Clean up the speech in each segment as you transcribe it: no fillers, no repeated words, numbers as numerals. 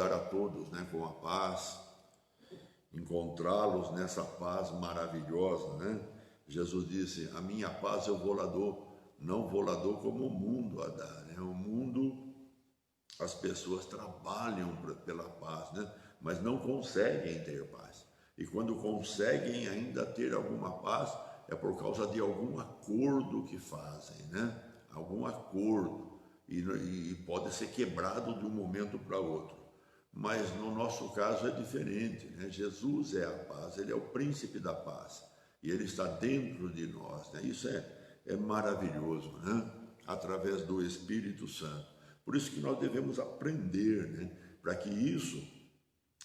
dar a todos, né, com a paz, encontrá-los nessa paz maravilhosa, né? Jesus disse: a minha paz eu vou lá dou, não vou lá dou como o mundo a dá, né? O mundo, as pessoas trabalham pela paz, né? Mas não conseguem ter paz. E quando conseguem ainda ter alguma paz, é por causa de algum acordo que fazem, né? Algum acordo. E pode ser quebrado de um momento para outro. Mas no nosso caso é diferente, né? Jesus é a paz, ele é o príncipe da paz. E ele está dentro de nós, né? Isso é maravilhoso, né? Através do Espírito Santo. Por isso que nós devemos aprender, né? Para que isso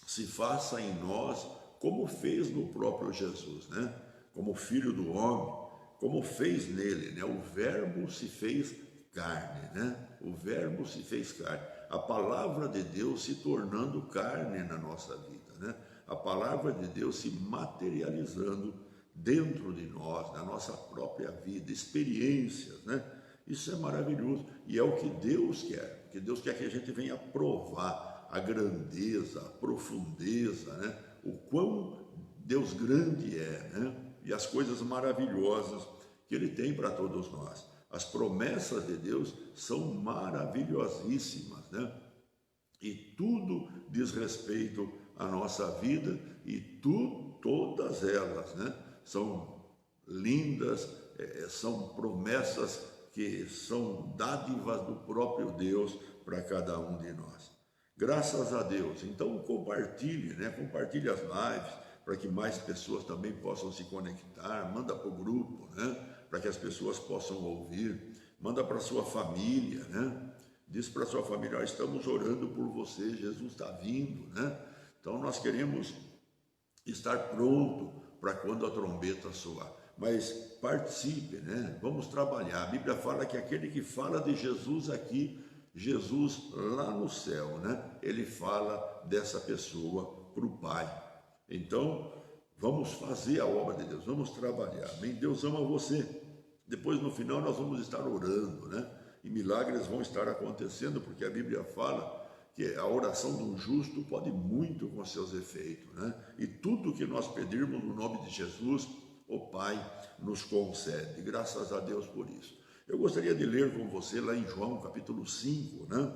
se faça em nós como fez no próprio Jesus, né? Como Filho do Homem, como fez nele, né? O Verbo se fez carne, né? O Verbo se fez carne. A palavra de Deus se tornando carne na nossa vida, né? A palavra de Deus se materializando dentro de nós, na nossa própria vida, experiências, né? Isso é maravilhoso e é o que Deus quer, porque Deus quer que a gente venha provar a grandeza, a profundeza, né? O quão Deus grande é, né? E as coisas maravilhosas que Ele tem para todos nós. As promessas de Deus são maravilhosíssimas, né? E tudo diz respeito à nossa vida e todas elas, né? São lindas, são promessas que são dádivas do próprio Deus para cada um de nós. Graças a Deus. Então compartilhe, né? Compartilhe as lives para que mais pessoas também possam se conectar. Manda para o grupo, né? Para que as pessoas possam ouvir. Manda para a sua família, né? Diz para a sua família: estamos orando por você, Jesus está vindo, né? Então nós queremos estar pronto para quando a trombeta soar. Mas participe, né? Vamos trabalhar. A Bíblia fala que aquele que fala de Jesus aqui, Jesus lá no céu, né? Ele fala dessa pessoa para o Pai. Então, vamos fazer a obra de Deus, vamos trabalhar. Amém? Deus ama você. Depois, no final, nós vamos estar orando, né? E milagres vão estar acontecendo, porque a Bíblia fala que a oração do justo pode muito com seus efeitos, né? E tudo que nós pedirmos no nome de Jesus, o Pai nos concede. Graças a Deus por isso. Eu gostaria de ler com você lá em João, capítulo 5, né?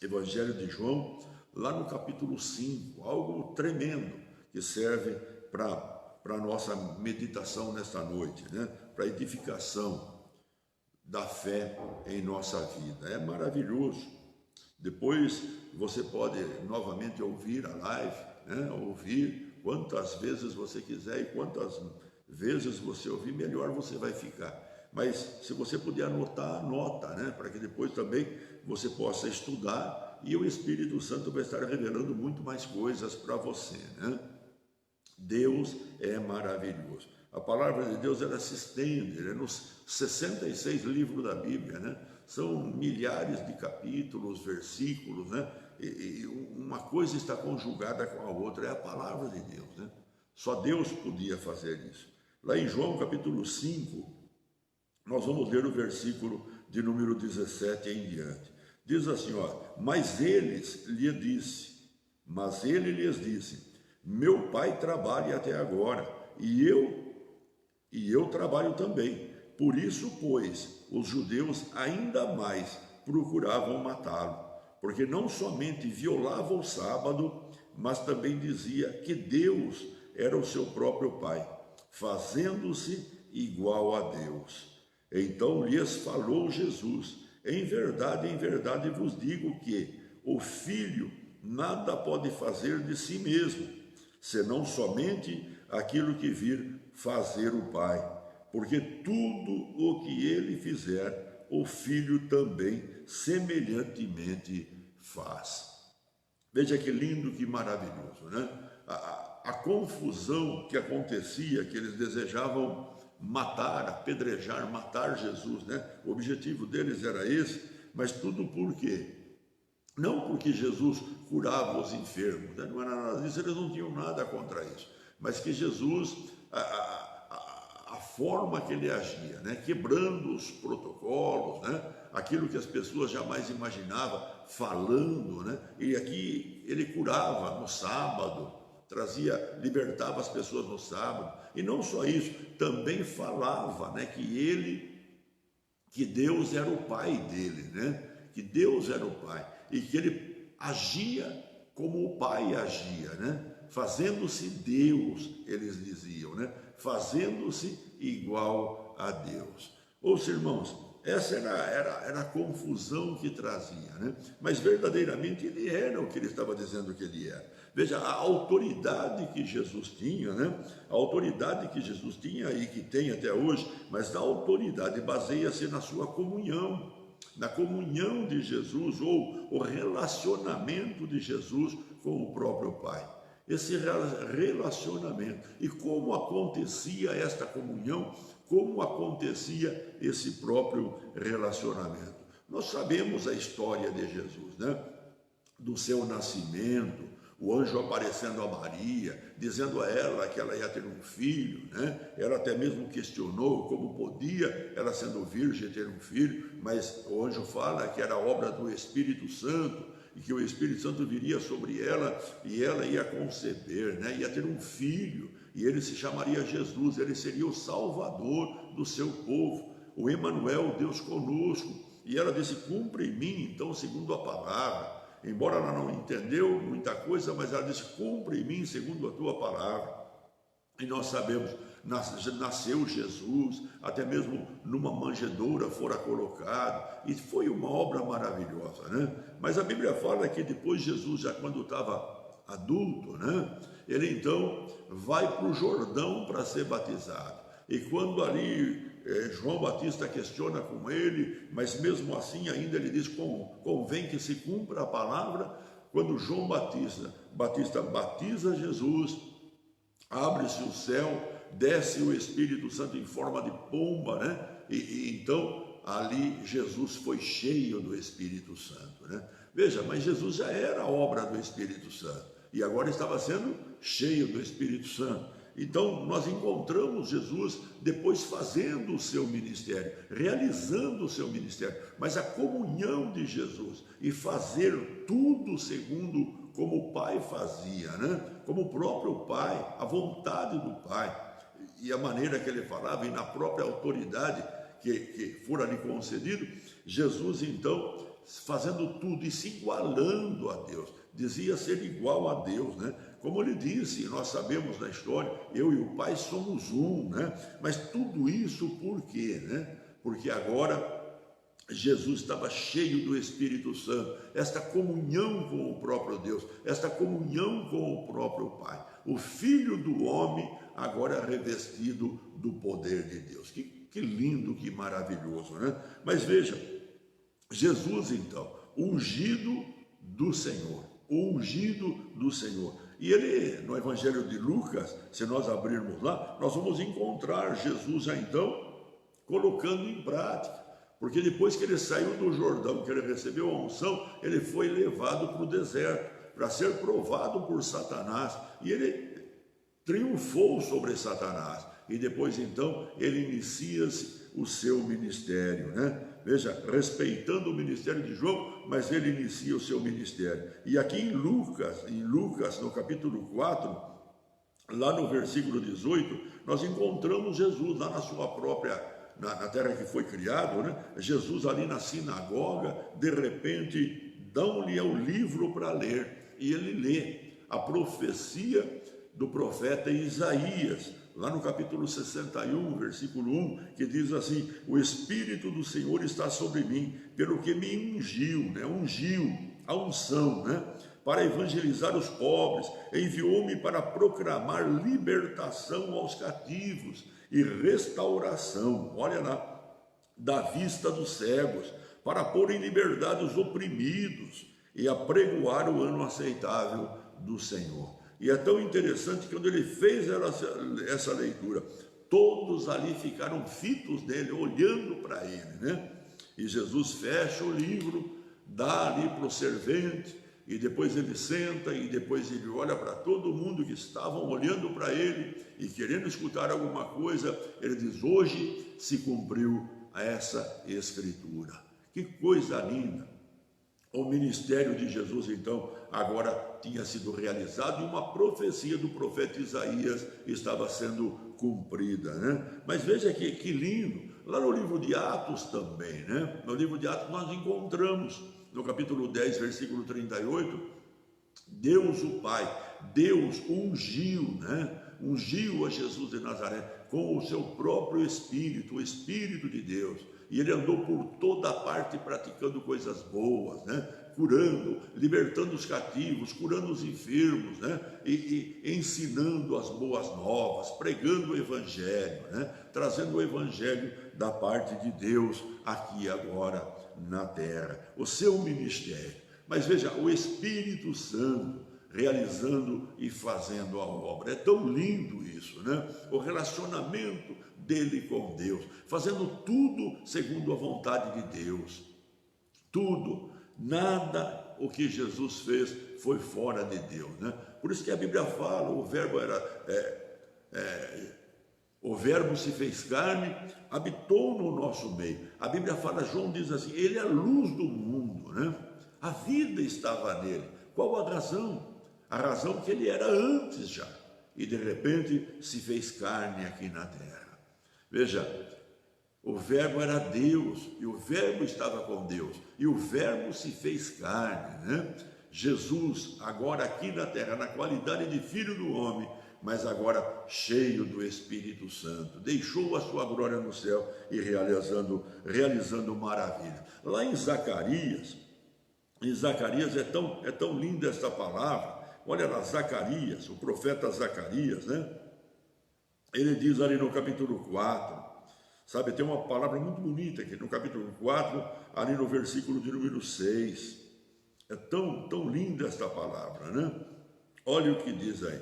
Evangelho de João, lá no capítulo 5, algo tremendo que serve para a nossa meditação nesta noite, né? Para a edificação da fé em nossa vida. É maravilhoso. Depois você pode novamente ouvir a live, né? Ouvir quantas vezes você quiser e quantas vezes você ouvir, melhor você vai ficar. Mas se você puder anotar, anota, né? Para que depois também você possa estudar e o Espírito Santo vai estar revelando muito mais coisas para você, né? Deus é maravilhoso. A palavra de Deus, ela se estende, né? Nos 66 livros da Bíblia, né? São milhares de capítulos, versículos, né? E uma coisa está conjugada com a outra, é a palavra de Deus, né? Só Deus podia fazer isso. Lá em João capítulo 5, nós vamos ler o versículo de número 17 em diante. Diz assim, ó: mas ele lhes disse, meu pai trabalha até agora, e eu trabalho também. Por isso, pois, os judeus ainda mais procuravam matá-lo, porque não somente violava o sábado, mas também dizia que Deus era o seu próprio pai, fazendo-se igual a Deus. Então lhes falou Jesus: em verdade vos digo que o Filho nada pode fazer de si mesmo, senão somente aquilo que vir fazer o Pai, porque tudo o que ele fizer, o Filho também semelhantemente faz. Veja que lindo, que maravilhoso, né? A confusão que acontecia, que eles desejavam matar, apedrejar, matar Jesus, né? O objetivo deles era esse, mas tudo por quê? Não porque Jesus curava os enfermos, né? Não era nada disso, eles não tinham nada contra isso, mas que Jesus, a forma que ele agia, né? Quebrando os protocolos, né? Aquilo que as pessoas jamais imaginavam, falando, né? E aqui ele curava no sábado, libertava as pessoas no sábado, e não só isso, também falava, né? Que Deus era o Pai dele, né? Que Deus era o Pai, e que ele agia como o Pai agia, né? Fazendo-se Deus, eles diziam, né? Fazendo-se igual a Deus. Ouça, irmãos, essa era a confusão que trazia, né? Mas verdadeiramente ele era o que ele estava dizendo que ele era. Veja, a autoridade que Jesus tinha, né? A autoridade que Jesus tinha e que tem até hoje, mas a autoridade baseia-se na sua comunhão, na comunhão de Jesus, ou o relacionamento de Jesus com o próprio Pai. Esse relacionamento, e como acontecia esta comunhão, como acontecia esse próprio relacionamento. Nós sabemos a história de Jesus, né? Do seu nascimento, o anjo aparecendo a Maria, dizendo a ela que ela ia ter um filho, né? Ela até mesmo questionou como podia, ela sendo virgem, ter um filho, mas o anjo fala que era obra do Espírito Santo, e que o Espírito Santo viria sobre ela, e ela ia conceber, né? Ia ter um filho, e ele se chamaria Jesus, ele seria o Salvador do seu povo, o Emanuel, Deus conosco. E ela disse: cumpra em mim, então, segundo a palavra. Embora ela não entendeu muita coisa, mas ela disse: cumpra em mim segundo a tua palavra. E nós sabemos, nasceu Jesus, até mesmo numa manjedoura fora colocado, e foi uma obra maravilhosa, né? Mas a Bíblia fala que depois Jesus, já quando estava adulto, né? Ele então vai para o Jordão para ser batizado. E quando ali João Batista questiona com ele, mas mesmo assim ainda ele diz: convém que se cumpra a palavra. Quando João Batista batiza Jesus, abre-se o céu, desce o Espírito Santo em forma de pomba, né? E então ali Jesus foi cheio do Espírito Santo, né? Veja, mas Jesus já era obra do Espírito Santo e agora estava sendo cheio do Espírito Santo. Então nós encontramos Jesus depois fazendo o seu ministério, realizando o seu ministério, mas a comunhão de Jesus e fazer tudo segundo como o Pai fazia, né? Como o próprio Pai, a vontade do Pai e a maneira que ele falava, e na própria autoridade que fora lhe concedido, Jesus então fazendo tudo e se igualando a Deus, dizia ser igual a Deus, né? Como ele disse, nós sabemos na história, eu e o Pai somos um, né? Mas tudo isso por quê, né? Porque agora Jesus estava cheio do Espírito Santo, esta comunhão com o próprio Deus, esta comunhão com o próprio Pai. O Filho do homem agora revestido do poder de Deus. Que lindo, que maravilhoso, né? Mas veja, Jesus então, ungido do Senhor, ungido do Senhor. E ele, no Evangelho de Lucas, se nós abrirmos lá, nós vamos encontrar Jesus já então colocando em prática. Porque depois que ele saiu do Jordão, que ele recebeu a unção, ele foi levado para o deserto, para ser provado por Satanás. E ele triunfou sobre Satanás. E depois então ele inicia-se o seu ministério, né? Veja, respeitando o ministério de João, mas ele inicia o seu ministério. E aqui em Lucas, no capítulo 4, lá no versículo 18, nós encontramos Jesus lá na sua própria, na terra que foi criado, né? Jesus ali na sinagoga, de repente, dão-lhe o livro para ler, e ele lê a profecia do profeta Isaías, lá no capítulo 61, versículo 1, que diz assim: o Espírito do Senhor está sobre mim, pelo que me ungiu, né? Ungiu, a unção, né? Para evangelizar os pobres, enviou-me para proclamar libertação aos cativos e restauração, olha lá, da vista dos cegos, para pôr em liberdade os oprimidos e apregoar o ano aceitável do Senhor. E é tão interessante que quando ele fez essa leitura, todos ali ficaram fitos nele, olhando para ele, né? E Jesus fecha o livro, dá ali para o servente, e depois ele senta, e depois ele olha para todo mundo que estavam olhando para ele e querendo escutar alguma coisa. Ele diz: hoje se cumpriu essa escritura. Que coisa linda! O ministério de Jesus, então, agora tinha sido realizado e uma profecia do profeta Isaías estava sendo cumprida, né? Mas veja que lindo, lá no livro de Atos também, né? No livro de Atos nós encontramos, no capítulo 10, versículo 38, Deus o Pai, Deus ungiu, né? Ungiu a Jesus de Nazaré com o seu próprio Espírito, o Espírito de Deus. E ele andou por toda parte praticando coisas boas, né? Curando, libertando os cativos, curando os enfermos, né? E ensinando as boas novas, pregando o Evangelho, né? Trazendo o Evangelho da parte de Deus aqui agora na terra. O seu ministério. Mas veja, o Espírito Santo realizando e fazendo a obra. É tão lindo isso, né? O relacionamento dele com Deus, fazendo tudo segundo a vontade de Deus. Tudo, nada o que Jesus fez foi fora de Deus, né? Por isso que a Bíblia fala, o verbo se fez carne, habitou no nosso meio. A Bíblia fala, João diz assim, ele é a luz do mundo, né? A vida estava nele. Qual a razão? A razão que ele era antes já, e de repente se fez carne aqui na terra. Veja, o verbo era Deus, e o verbo estava com Deus, e o verbo se fez carne, né? Jesus, agora aqui na terra, na qualidade de filho do homem, mas agora cheio do Espírito Santo, deixou a sua glória no céu e realizando maravilha. Lá em Zacarias é tão linda esta palavra. Olha lá, Zacarias, o profeta Zacarias, né? Ele diz ali no capítulo 4, sabe, tem uma palavra muito bonita aqui no capítulo 4, ali no versículo de número 6. É tão linda esta palavra, né? Olha o que diz aí.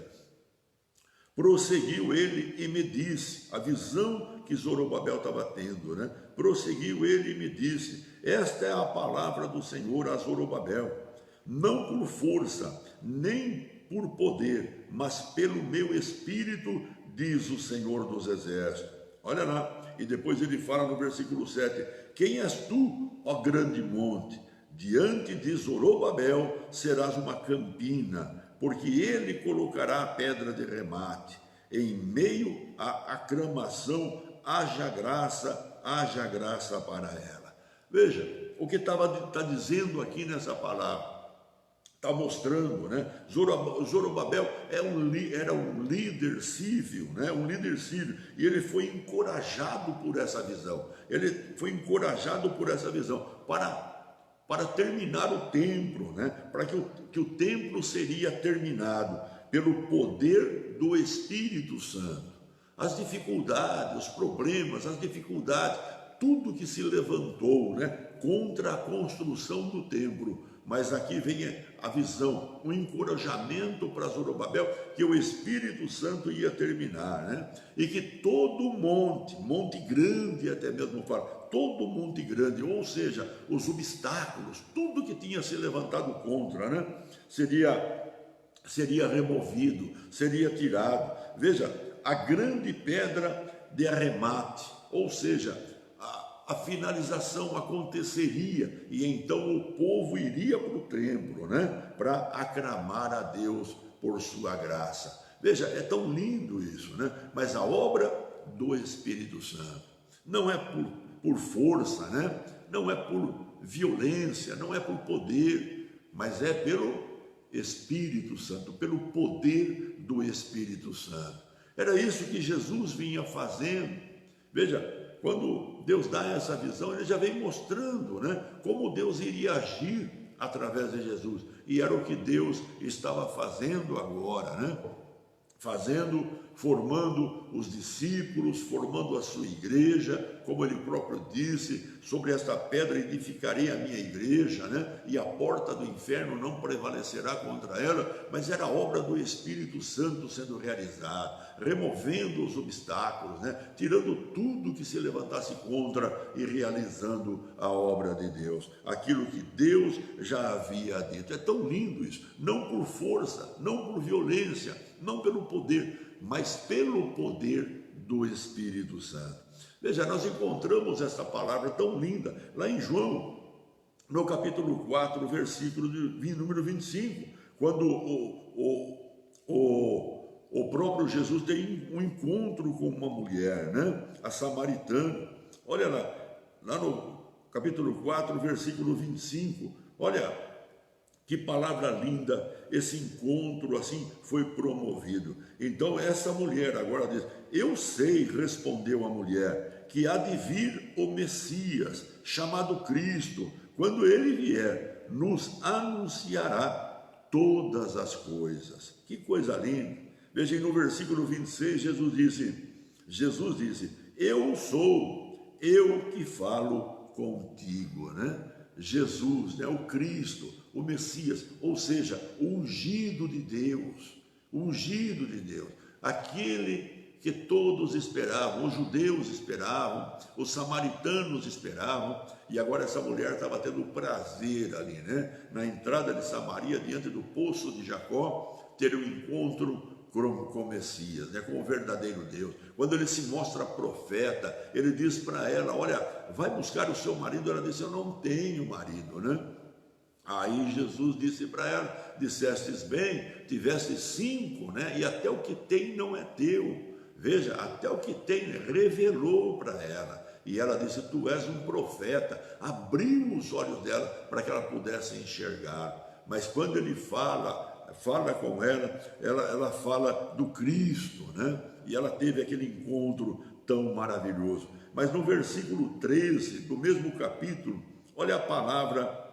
Prosseguiu ele e me disse, a visão que Zorobabel estava tendo, né? Prosseguiu ele e me disse, esta é a palavra do Senhor a Zorobabel, não por força, nem por poder, mas pelo meu Espírito, diz o Senhor dos Exércitos. Olha lá, e depois ele fala no versículo 7, quem és tu, ó grande monte? Diante de Zorobabel serás uma campina, porque ele colocará a pedra de remate. Em meio à aclamação, haja graça para ela. Veja, o que está dizendo aqui nessa palavra, está mostrando, né? Zorobabel era um líder civil, né? Um líder civil, e ele foi encorajado por essa visão. Ele foi encorajado por essa visão para terminar o templo, né? Para que o templo seria terminado pelo poder do Espírito Santo. As dificuldades, os problemas, tudo que se levantou, né, contra a construção do templo. Mas aqui vem a visão, o encorajamento para Zorobabel, que o Espírito Santo ia terminar, né? E que todo monte grande até mesmo fala, todo monte grande, ou seja, os obstáculos, tudo que tinha se levantado contra, né? Seria removido, seria tirado. Veja, a grande pedra de arremate, ou seja, a finalização aconteceria e então o povo iria para o templo, né? Para aclamar a Deus por sua graça. Veja, é tão lindo isso, né? Mas a obra do Espírito Santo não é por força, né? Não é por violência, não é por poder, mas é pelo Espírito Santo, pelo poder do Espírito Santo. Era isso que Jesus vinha fazendo. Veja, quando Deus dá essa visão, ele já vem mostrando, né, como Deus iria agir através de Jesus. E era o que Deus estava fazendo agora, né? Formando os discípulos, formando a sua igreja, como ele próprio disse, sobre esta pedra edificarei a minha igreja, né? E a porta do inferno não prevalecerá contra ela, mas era a obra do Espírito Santo sendo realizada, removendo os obstáculos, né? Tirando tudo que se levantasse contra e realizando a obra de Deus, aquilo que Deus já havia dito. É tão lindo isso, não por força, não por violência, não pelo poder, mas pelo poder do Espírito Santo. Veja, nós encontramos essa palavra tão linda lá em João, no capítulo 4, versículo número 25, quando o próprio Jesus tem um encontro com uma mulher, né? A samaritana. Olha lá no capítulo 4, versículo 25, olha que palavra linda, esse encontro assim foi promovido. Então essa mulher agora diz, eu sei, respondeu a mulher, que há de vir o Messias, chamado Cristo. Quando ele vier, nos anunciará todas as coisas. Que coisa linda. Veja no versículo 26, Jesus disse, eu sou, eu que falo contigo, né? Jesus, né? O Cristo, o Messias, ou seja, o ungido de Deus, aquele que todos esperavam, os judeus esperavam, os samaritanos esperavam, e agora essa mulher estava tendo prazer ali, né? Na entrada de Samaria, diante do poço de Jacó, ter um encontro com o Messias, né? Com o verdadeiro Deus. Quando ele se mostra profeta, ele diz para ela, olha, vai buscar o seu marido. Ela disse, eu não tenho marido, né? Aí Jesus disse para ela, dissestes bem, tiveste 5, né? E até o que tem não é teu. Veja, até o que tem, revelou para ela. E ela disse, tu és um profeta. Abriu os olhos dela para que ela pudesse enxergar. Mas quando ele fala com ela fala do Cristo, né? E ela teve aquele encontro tão maravilhoso. Mas no versículo 13 do mesmo capítulo, olha a palavra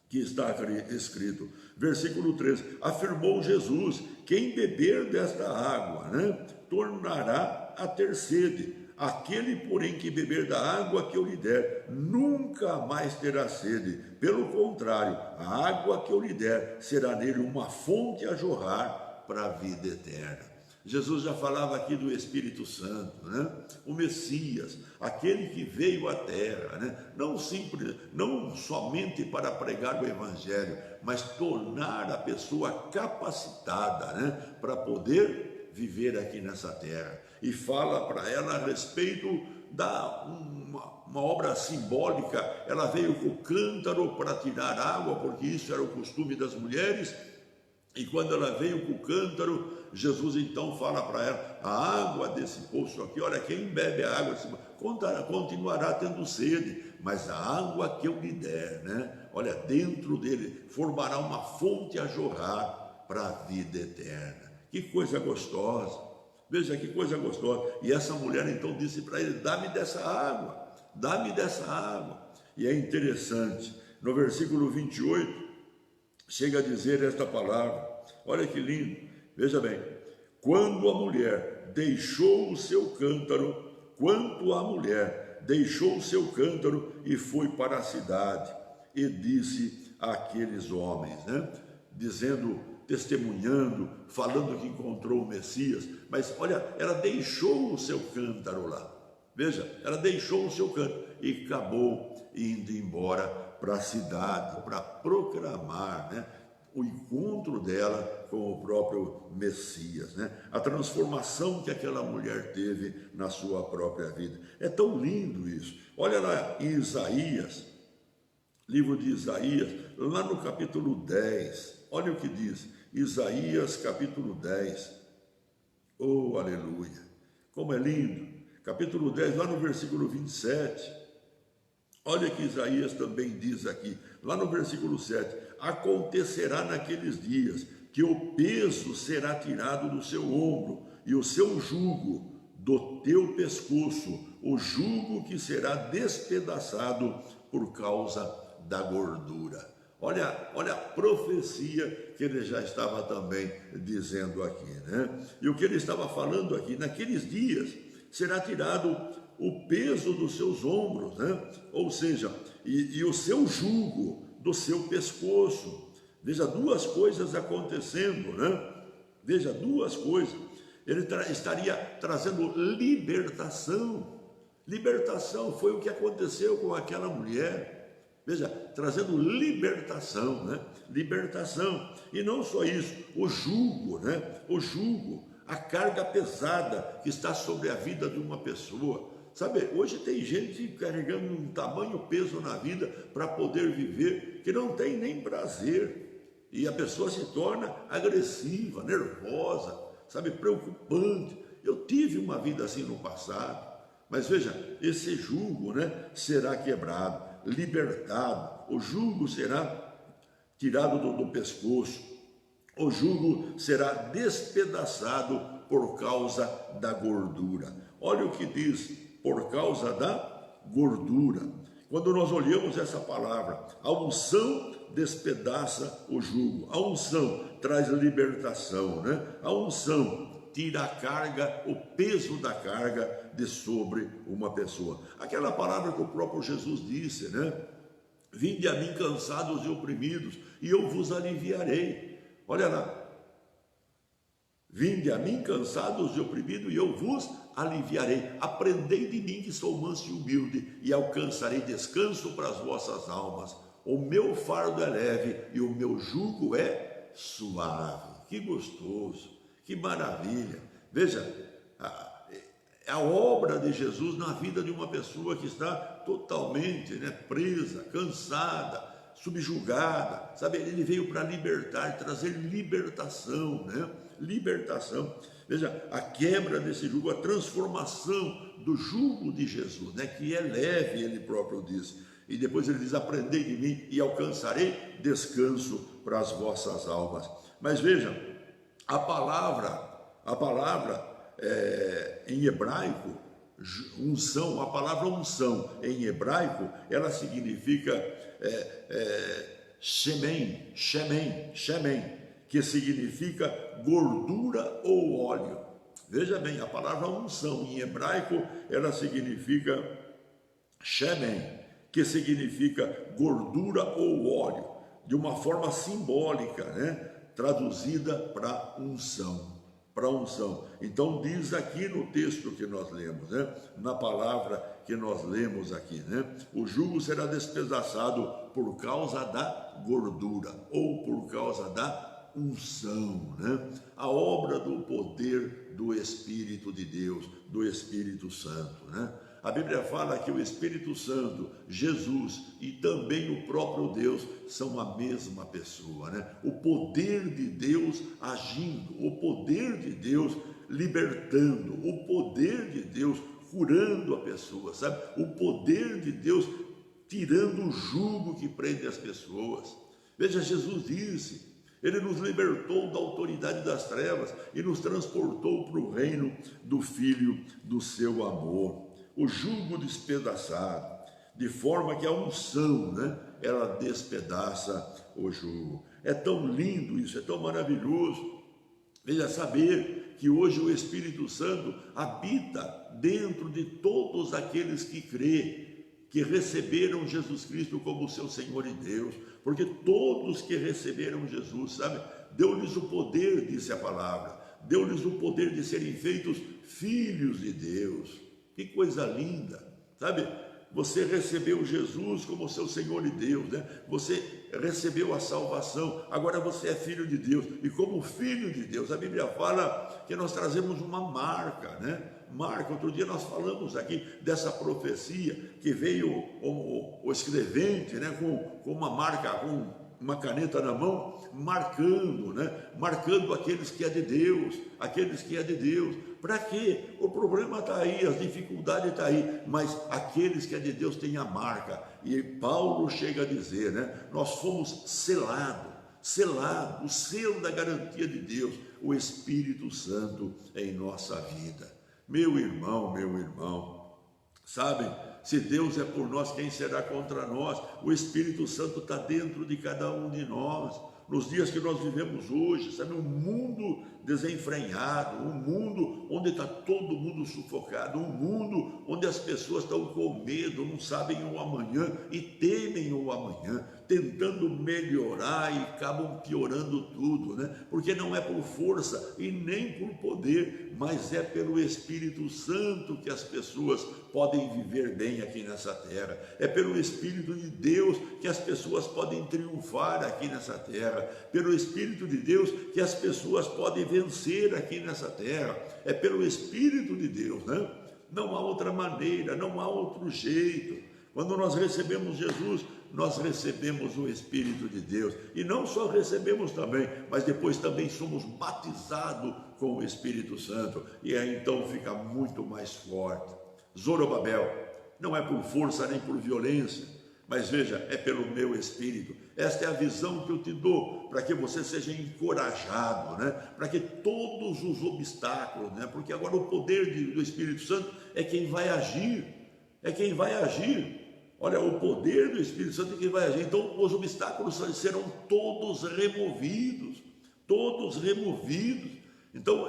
que está escrito, versículo 13, afirmou Jesus, quem beber desta água, né, tornará a ter sede, aquele porém que beber da água que eu lhe der, nunca mais terá sede, pelo contrário, a água que eu lhe der, será nele uma fonte a jorrar para a vida eterna. Jesus já falava aqui do Espírito Santo, né? O Messias, aquele que veio à terra, né? Não somente para pregar o Evangelho, mas tornar a pessoa capacitada, né? Para poder viver aqui nessa terra. E fala para ela a respeito da uma obra simbólica. Ela veio com o cântaro para tirar água, porque isso era o costume das mulheres. E quando ela veio com o cântaro, Jesus então fala para ela, a água desse poço aqui, olha, quem bebe a água continuará tendo sede, mas a água que eu lhe der, né? Olha, dentro dele formará uma fonte a jorrar para a vida eterna. Que coisa gostosa, veja que coisa gostosa. E essa mulher então disse para ele, dá-me dessa água, dá-me dessa água. E é interessante, no versículo 28, chega a dizer esta palavra, olha que lindo, veja bem, quando a mulher deixou o seu cântaro, e foi para a cidade, e disse àqueles homens, né, dizendo, testemunhando, falando que encontrou o Messias, mas olha, ela deixou o seu cântaro lá, veja, ela deixou o seu cântaro e acabou indo embora para a cidade, para proclamar, né, o encontro dela com o próprio Messias, né? A transformação que aquela mulher teve na sua própria vida. É tão lindo isso. Olha lá em Isaías, livro de Isaías, lá no capítulo 10, olha o que diz, Isaías capítulo 10, oh aleluia, como é lindo, capítulo 10, lá no versículo 27, olha que Isaías também diz aqui, lá no versículo 7, acontecerá naqueles dias que o peso será tirado do seu ombro e o seu jugo do teu pescoço, o jugo que será despedaçado por causa da gordura. Olha a profecia que ele já estava também dizendo aqui, né? E o que ele estava falando aqui, naqueles dias será tirado o peso dos seus ombros, né? Ou seja, e o seu jugo do seu pescoço. Veja duas coisas acontecendo, né? Veja duas coisas. Ele estaria trazendo libertação. Libertação foi o que aconteceu com aquela mulher. Veja, trazendo libertação, né? Libertação. E não só isso, o jugo, né? O jugo, a carga pesada que está sobre a vida de uma pessoa. Sabe, hoje tem gente carregando um tamanho peso na vida para poder viver, que não tem nem prazer. E a pessoa se torna agressiva, nervosa, sabe, preocupante. Eu tive uma vida assim no passado, mas veja, esse jugo, né, será quebrado, libertado, o jugo será tirado do pescoço, o jugo será despedaçado por causa da gordura. Olha o que diz, por causa da gordura. Quando nós olhamos essa palavra, a unção despedaça o jugo, a unção traz libertação, né? A unção tira a carga, o peso da carga de sobre uma pessoa. Aquela palavra que o próprio Jesus disse, né? Vinde a mim cansados e oprimidos, e eu vos aliviarei. Olha lá. Vinde a mim cansados e oprimidos, e eu vos aliviarei. Aprendei de mim que sou manso e humilde, e alcançarei descanso para as vossas almas. O meu fardo é leve e o meu jugo é suave. Que gostoso, que maravilha. Veja, a obra de Jesus na vida de uma pessoa que está totalmente, né, presa, cansada, subjugada, sabe? Ele veio para libertar, trazer libertação, né? Libertação. Veja, a quebra desse jugo, a transformação do jugo de Jesus, né? Que é leve, ele próprio diz. E depois ele diz, aprendei de mim e alcançarei descanso para as vossas almas. Mas veja, a palavra em hebraico, unção, a palavra unção em hebraico, ela significa shemen, que significa gordura ou óleo. Veja bem, a palavra unção em hebraico, ela significa shemen, que significa gordura ou óleo, de uma forma simbólica, né? Traduzida para unção. Então diz aqui no texto que nós lemos, né? Na palavra que nós lemos aqui, né? O jugo será despedaçado por causa da gordura ou por causa da unção, né? A obra do poder do Espírito de Deus, do Espírito Santo, né? A Bíblia fala que o Espírito Santo, Jesus e também o próprio Deus são a mesma pessoa, né? O poder de Deus agindo, o poder de Deus libertando, o poder de Deus curando a pessoa, sabe? O poder de Deus tirando o jugo que prende as pessoas. Veja, Jesus disse, ele nos libertou da autoridade das trevas e nos transportou para o reino do Filho do seu amor. O jugo despedaçado, de forma que a unção, né, ela despedaça o jugo. É tão lindo isso, é tão maravilhoso. Veja, saber que hoje o Espírito Santo habita dentro de todos aqueles que crêem, que receberam Jesus Cristo como seu Senhor e Deus, porque todos que receberam Jesus, sabe, deu-lhes o poder, disse a palavra, deu-lhes o poder de serem feitos filhos de Deus. Que coisa linda, sabe? Você recebeu Jesus como seu Senhor e Deus, né? Você recebeu a salvação, agora você é filho de Deus, e como filho de Deus, a Bíblia fala que nós trazemos uma marca, né? Marca, outro dia nós falamos aqui dessa profecia, que veio o escrevente, né? Com uma marca, com uma caneta na mão, marcando, né? Marcando aqueles que é de Deus, Para quê? O problema está aí, as dificuldades estão aí, mas aqueles que é de Deus têm a marca. E Paulo chega a dizer, né? Nós fomos selados, o selo da garantia de Deus, o Espírito Santo em nossa vida. Meu irmão, sabe? Se Deus é por nós, quem será contra nós? O Espírito Santo está dentro de cada um de nós. Nos dias que nós vivemos hoje, sabe, um mundo desenfreado, um mundo onde está todo mundo sufocado, um mundo onde as pessoas estão com medo, não sabem o amanhã e temem o amanhã, tentando melhorar e acabam piorando tudo, né? Porque não é por força e nem por poder, mas é pelo Espírito Santo que as pessoas podem viver bem aqui nessa terra. É pelo Espírito de Deus que as pessoas podem triunfar aqui nessa terra. Pelo Espírito de Deus que as pessoas podem vencer aqui nessa terra. É pelo Espírito de Deus, né? Não há outra maneira, não há outro jeito. Quando nós recebemos Jesus, nós recebemos o Espírito de Deus, e não só recebemos também, mas depois também somos batizados com o Espírito Santo, e aí então fica muito mais forte. Zorobabel, não é por força nem por violência, mas veja, é pelo meu Espírito. Esta é a visão que eu te dou, para que você seja encorajado, né? Para que todos os obstáculos, né? Porque agora o poder do Espírito Santo é quem vai agir, é quem vai agir. Olha, o poder do Espírito Santo é quem vai agir. Então os obstáculos serão todos removidos, todos removidos. Então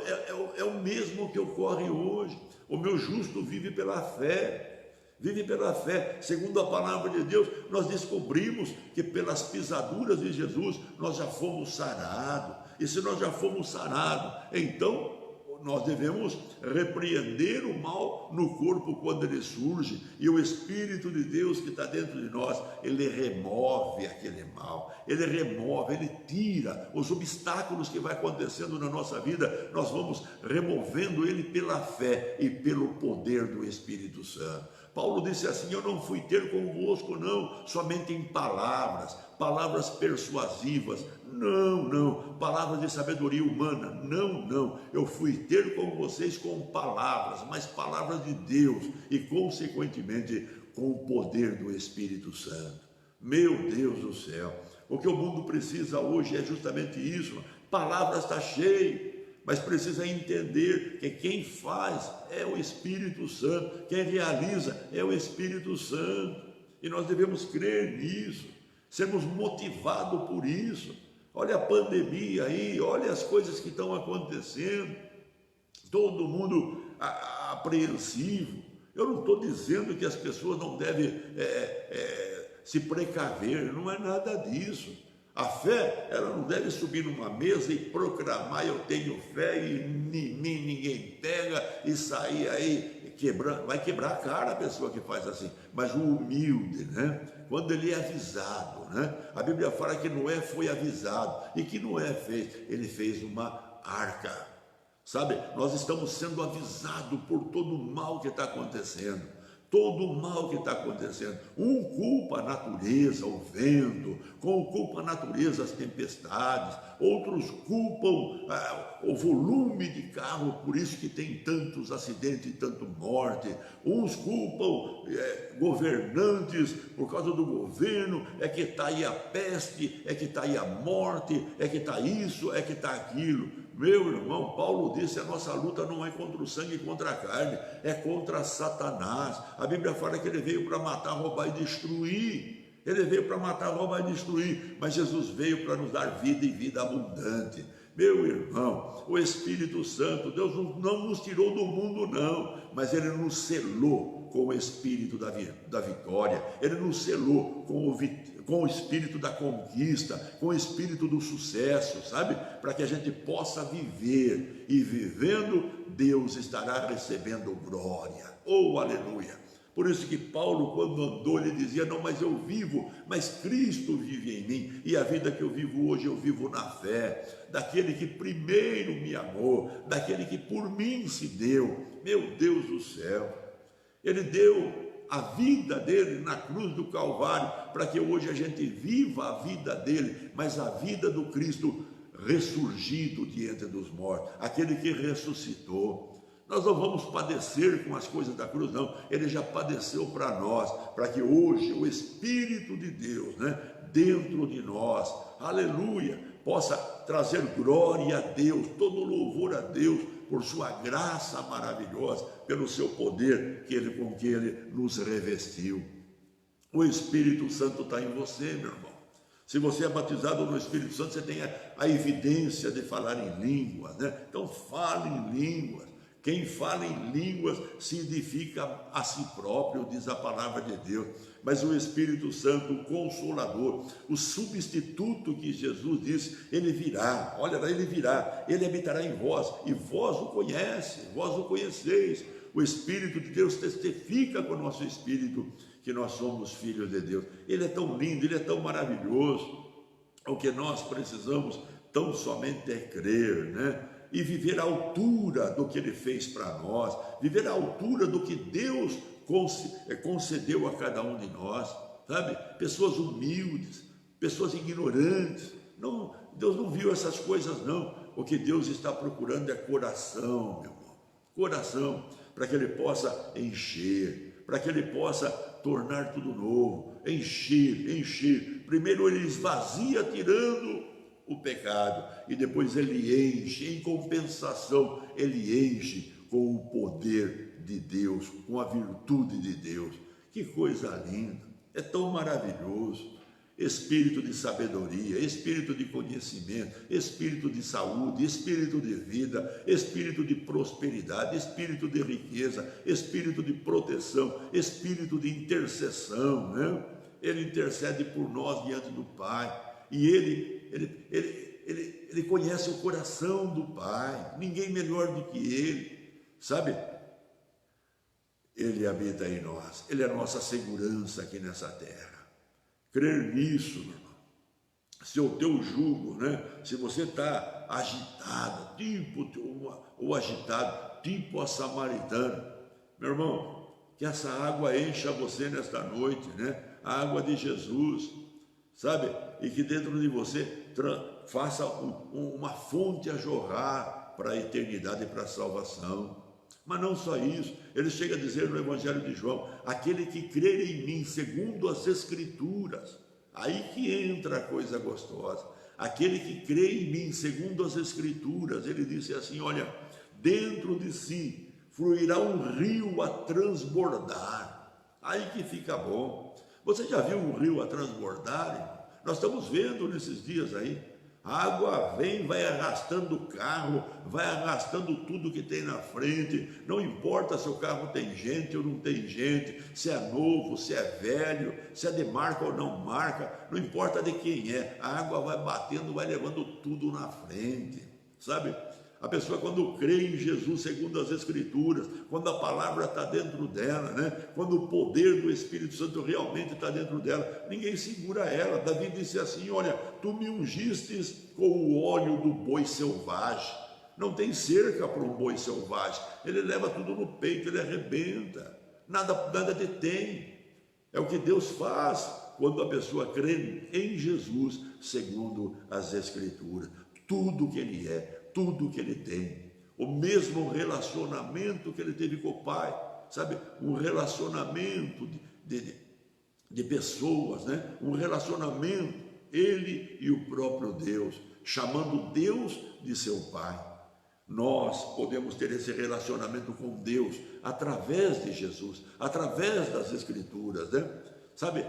é o mesmo que ocorre hoje. O meu justo vive pela fé, vive pela fé. Segundo a palavra de Deus, nós descobrimos que pelas pisaduras de Jesus nós já fomos sarados. E se nós já fomos sarados, então nós devemos repreender o mal no corpo quando ele surge, e o Espírito de Deus que está dentro de nós, ele remove aquele mal, ele remove, ele tira os obstáculos que vai acontecendo na nossa vida. Nós vamos removendo ele pela fé e pelo poder do Espírito Santo. Paulo disse assim: eu não fui ter convosco não, somente em palavras persuasivas, não, palavras de sabedoria humana, não, eu fui ter com vocês com palavras, mas palavras de Deus, e consequentemente com o poder do Espírito Santo. Meu Deus do céu, o que o mundo precisa hoje é justamente isso. Palavras está cheio, mas precisa entender que quem faz é o Espírito Santo, quem realiza é o Espírito Santo, e nós devemos crer nisso, sermos motivados por isso. Olha a pandemia aí, olha as coisas que estão acontecendo, todo mundo apreensivo. Eu não estou dizendo que as pessoas não devem se precaver, não é nada disso. A fé, ela não deve subir numa mesa e proclamar: eu tenho fé e em mim ninguém pega, e sair aí quebrando. Vai quebrar a cara a pessoa que faz assim. Mas o humilde, né? Quando ele é avisado, né? A Bíblia fala que Noé foi avisado, e que Noé fez? Ele fez uma arca. Sabe, nós estamos sendo avisados por todo o mal que está acontecendo. Todo o mal que está acontecendo. Um culpa a natureza, o vento, culpa a natureza, as tempestades. Outros culpam o volume de carro, por isso que tem tantos acidentes e tanta morte. Uns culpam governantes, por causa do governo, é que está aí a peste, é que está aí a morte, é que está isso, é que está aquilo. Meu irmão, Paulo disse: a nossa luta não é contra o sangue e contra a carne, é contra Satanás. A Bíblia fala que ele veio para matar, roubar e destruir. Ele veio para matar, roubar e destruir, mas Jesus veio para nos dar vida e vida abundante. Meu irmão, o Espírito Santo, Deus não nos tirou do mundo não, mas ele nos selou com o Espírito da vitória, ele nos selou com o Espírito da conquista, com o Espírito do sucesso, sabe? Para que a gente possa viver, e vivendo, Deus estará recebendo glória. Oh, aleluia! Por isso que Paulo, quando andou, ele dizia: não, mas eu vivo, mas Cristo vive em mim, e a vida que eu vivo hoje, eu vivo na fé daquele que primeiro me amou, daquele que por mim se deu. Meu Deus do céu, ele deu a vida dele na cruz do Calvário, para que hoje a gente viva a vida dele, mas a vida do Cristo ressurgido de entre dos mortos, aquele que ressuscitou. Nós não vamos padecer com as coisas da cruz, não. Ele já padeceu para nós, para que hoje o Espírito de Deus, né, dentro de nós, aleluia, possa trazer glória a Deus, todo louvor a Deus, por sua graça maravilhosa, pelo seu poder com que Ele nos revestiu. O Espírito Santo está em você, meu irmão. Se você é batizado no Espírito Santo, você tem a evidência de falar em línguas, né? Então fale em línguas. Quem fala em línguas se edifica a si próprio, diz a palavra de Deus. Mas o Espírito Santo, o Consolador, o substituto que Jesus disse, ele virá, olha lá, ele virá, ele habitará em vós, e vós o conhece, vós o conheceis. O Espírito de Deus testifica com o nosso Espírito que nós somos filhos de Deus. Ele é tão lindo, ele é tão maravilhoso. O que nós precisamos tão somente é crer, né? E viver à altura do que Ele fez para nós, viver à altura do que Deus concedeu a cada um de nós, sabe? Pessoas humildes, pessoas ignorantes. Não, Deus não viu essas coisas, não. O que Deus está procurando é coração, meu irmão. Coração, para que Ele possa encher, para que Ele possa tornar tudo novo, encher. Primeiro Ele esvazia, tirando o pecado, e depois Ele enche, em compensação, Ele enche com o poder de Deus, com a virtude de Deus. Que coisa linda, é tão maravilhoso. Espírito de sabedoria, espírito de conhecimento, espírito de saúde, espírito de vida, espírito de prosperidade, espírito de riqueza, espírito de proteção, espírito de intercessão, né? Ele intercede por nós diante do Pai, e ele conhece o coração do Pai, ninguém melhor do que Ele, sabe? Ele habita em nós, Ele é a nossa segurança aqui nessa terra. Crer nisso, meu irmão. Se o teu jugo, né? Se você está agitado, tipo a samaritana, meu irmão, que essa água encha você nesta noite, né? A água de Jesus, sabe? E que dentro de você faça uma fonte a jorrar para a eternidade e para a salvação. Mas não só isso, ele chega a dizer no Evangelho de João: aquele que crer em mim segundo as Escrituras, aí que entra a coisa gostosa. Aquele que crê em mim segundo as Escrituras, ele disse assim: olha, dentro de si fluirá um rio a transbordar. Aí que fica bom. Você já viu um rio a transbordar, irmão? Nós estamos vendo nesses dias aí. A água vem, vai arrastando o carro, vai arrastando tudo que tem na frente. Não importa se o carro tem gente ou não tem gente, se é novo, se é velho, se é de marca ou não marca, não importa de quem é. A água vai batendo, vai levando tudo na frente, sabe? A pessoa, quando crê em Jesus segundo as Escrituras, quando a palavra está dentro dela, né? Quando o poder do Espírito Santo realmente está dentro dela, ninguém segura ela. Davi disse assim: olha, tu me ungistes com o óleo do boi selvagem. Não tem cerca para um boi selvagem, ele leva tudo no peito, ele arrebenta, nada detém. É o que Deus faz quando a pessoa crê em Jesus segundo as Escrituras. Tudo que Ele é, tudo que Ele tem, o mesmo relacionamento que Ele teve com o Pai, sabe? Um relacionamento de pessoas, né? Um relacionamento, Ele e o próprio Deus, chamando Deus de seu Pai. Nós podemos ter esse relacionamento com Deus através de Jesus, através das Escrituras, né? Sabe,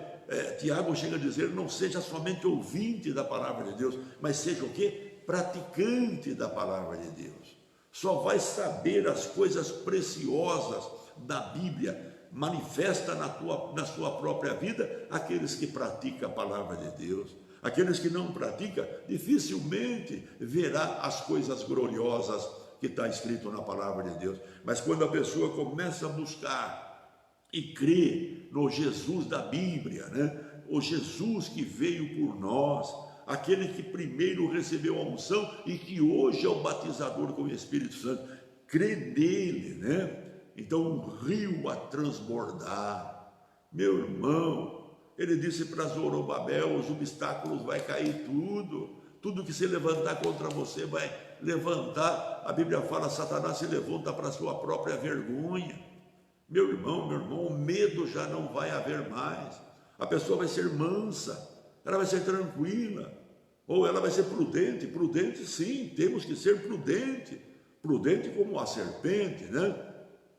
Tiago chega a dizer: não seja somente ouvinte da palavra de Deus, mas seja o quê? Praticante da palavra de Deus. Só vai saber as coisas preciosas da Bíblia, manifesta na sua própria vida, aqueles que praticam a palavra de Deus. Aqueles que não praticam, dificilmente verá as coisas gloriosas que está escrito na palavra de Deus. Mas quando a pessoa começa a buscar e crer no Jesus da Bíblia, né? O Jesus que veio por nós, aquele que primeiro recebeu a unção e que hoje é o batizador com o Espírito Santo, crê nele, né? Então um rio a transbordar. Meu irmão, ele disse para Zorobabel: os obstáculos vai cair tudo que se levantar contra você vai levantar. A Bíblia fala: Satanás se levanta para a sua própria vergonha. Meu irmão, o medo já não vai haver mais. A pessoa vai ser mansa, ela vai ser tranquila. Ou ela vai ser prudente? Prudente sim, temos que ser prudente. Prudente como a serpente, né?